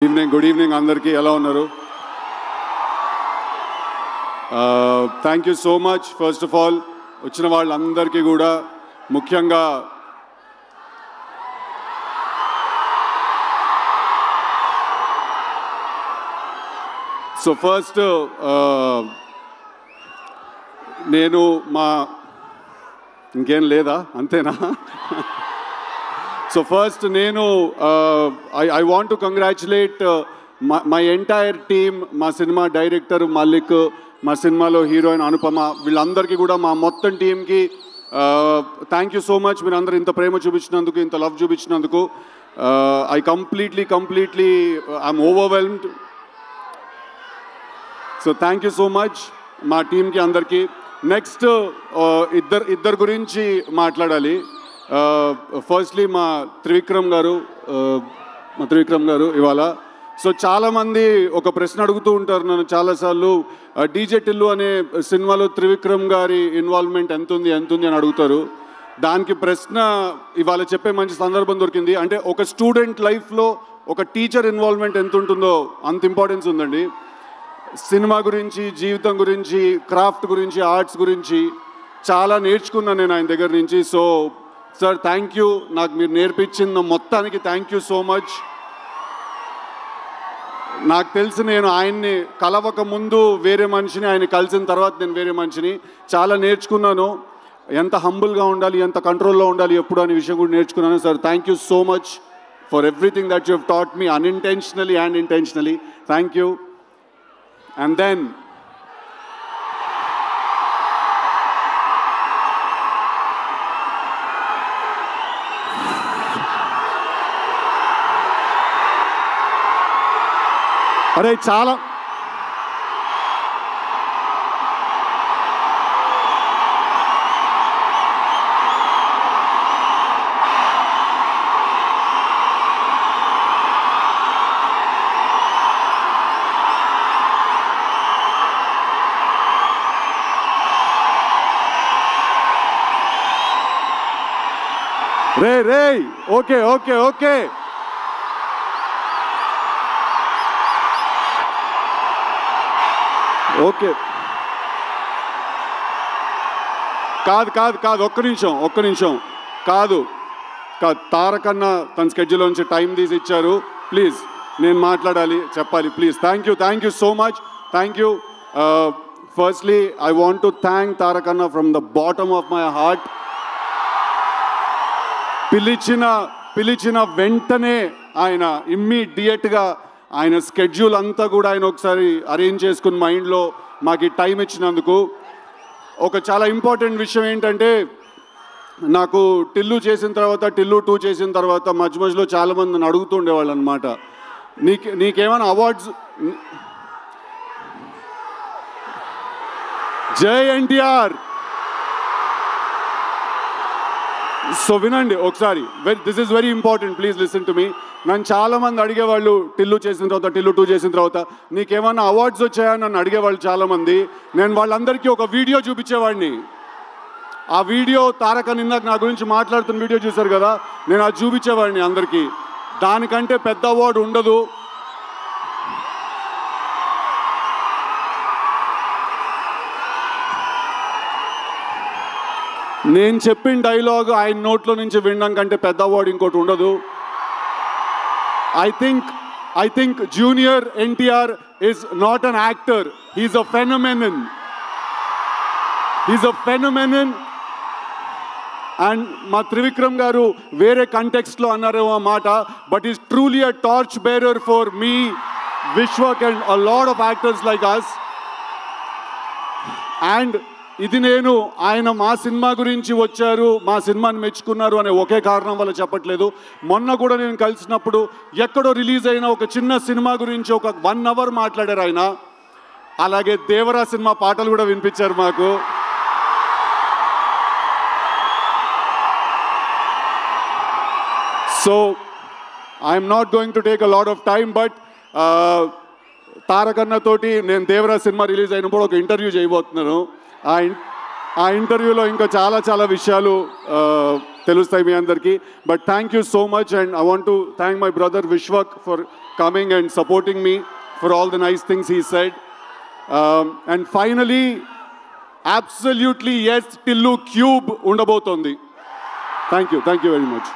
Good evening andarki ela unnaru. Thank you so much. First of all, వచ్చిన వాళ్ళందరికీ కూడా ముఖ్యంగా సో ఫస్ట్ నేను మా ఇంకేం లేదా అంతేనా? So first నేను I want to congratulate my entire team, మా సినిమా డైరెక్టర్ మల్లిక్, మా సినిమాలో హీరోయిన్ అనుపమ, వీళ్ళందరికీ కూడా మా మొత్తం టీంకి థ్యాంక్ యూ సో మచ్. మీరు అందరూ ఇంత ప్రేమ చూపించినందుకు, ఇంత లవ్ చూపించినందుకు I completely I'm overwhelmed. So thank you so much మా టీంకి అందరికీ. నెక్స్ట్ ఇద్దరు గురించి మాట్లాడాలి. ఫస్ట్లీ మా త్రివిక్రమ్ గారు ఇవాళ. సో చాలామంది ఒక ప్రశ్న అడుగుతూ ఉంటారు నన్ను చాలాసార్లు, డీజే టిల్లు అనే సినిమాలో త్రివిక్రమ్ గారి ఇన్వాల్వ్మెంట్ ఎంత ఉంది అని అడుగుతారు. దానికి ప్రశ్న ఇవాళ చెప్పే మంచి సందర్భం దొరికింది. అంటే ఒక స్టూడెంట్ లైఫ్లో ఒక టీచర్ ఇన్వాల్వ్మెంట్ ఎంత ఉంటుందో అంత ఇంపార్టెన్స్ ఉందండి. సినిమా గురించి, జీవితం గురించి, క్రాఫ్ట్ గురించి, ఆర్ట్స్ గురించి చాలా నేర్చుకున్నాను నేను ఆయన దగ్గర నుంచి. సో సార్ థ్యాంక్ యూ, నాకు మీరు నేర్పించిన మొత్తానికి థ్యాంక్ యూ సో మచ్. నాకు తెలిసి నేను ఆయన్ని కలవక ముందు వేరే మనిషిని, ఆయన కలిసిన తర్వాత నేను వేరే మనిషిని. చాలా నేర్చుకున్నాను, ఎంత హంబుల్గా ఉండాలి, ఎంత కంట్రోల్లో ఉండాలి ఎప్పుడు అనే విషయం కూడా నేర్చుకున్నాను. Sir thank you so much for everything that you have taught me, unintentionally and intentionally. Thank you. And then అరే చాలా రే ఓకే కాదు ఒక్క నిమిషం కాదు తారకన్న తన స్కెడ్యూల్ నుంచి టైం తీసి ఇచ్చారు. ప్లీజ్ నేను మాట్లాడాలి, చెప్పాలి, please. Thank you so much. Thank you. Firstly I want to thank తారకన్న from the bottom of my heart. పిలిచిన వెంటనే ఆయన ఇమ్మీడియట్గా ఆయన స్కెడ్యూల్ అంతా కూడా ఆయన ఒకసారి అరేంజ్ చేసుకుని మైండ్లో మాకు ఈ టైం ఇచ్చినందుకు. ఒక చాలా ఇంపార్టెంట్ విషయం ఏంటంటే, నాకు టిల్లు 2 చేసిన తర్వాత మధ్యలో చాలామంది నన్ను అడుగుతుండేవాళ్ళు అనమాట, నీకేమైనా అవార్డ్స్. జై ఎన్టీఆర్. సో వినండి ఒకసారి, this is very important, please listen to me. నన్ను చాలామంది అడిగేవాళ్ళు టిల్లు 2 చేసిన తర్వాత నీకేమన్నా అవార్డ్స్ వచ్చాయని నన్ను అడిగేవాళ్ళు చాలామంది. నేను వాళ్ళందరికీ ఒక వీడియో చూపించేవాడిని. ఆ వీడియో తారకన్ ఇందాక నా గురించి మాట్లాడుతున్న వీడియో చూశారు కదా, నేను అది చూపించేవాడిని అందరికీ. దానికంటే పెద్ద అవార్డు ఉండదు. నేను చెప్పిన డైలాగ్ ఆయన నోట్లో నుంచి వినడం కంటే పెద్ద అవార్డు ఇంకోటి ఉండదు. I think Junior NTR is not an actor. He's a phenomenon. And మా త్రివిక్రమ్ గారు వేరే కంటెక్స్ట్లో అన్నారేమో ఆ మాట, but is truly a torch bearer for me, Vishwak and a lot of actors like us. And ఇది నేను ఆయన మా సినిమా గురించి వచ్చారు, మా సినిమాని మెచ్చుకున్నారు అనే ఒకే కారణం వల్ల చెప్పట్లేదు. మొన్న కూడా నేను కలిసినప్పుడు ఎక్కడో రిలీజ్ అయిన ఒక చిన్న సినిమా గురించి ఒక 1 hour మాట్లాడారు ఆయన. అలాగే దేవరా సినిమా పాటలు కూడా వినిపించారు మాకు. So I'm not going to take a lot of time, but తారకన్నతోటి నేను దేవరా సినిమా రిలీజ్ అయినప్పుడు ఒక ఇంటర్వ్యూ చేయబోతున్నాను. ఆ ఇంటర్వ్యూలో ఇంకా చాలా విషయాలు తెలుస్తాయి మీ అందరికీ. But thank you so much, and I want to thank my brother Vishwak for coming and supporting me, for all the nice things he said. And finally, absolutely yes, Tillu Cube undabotundi. Thank you very much.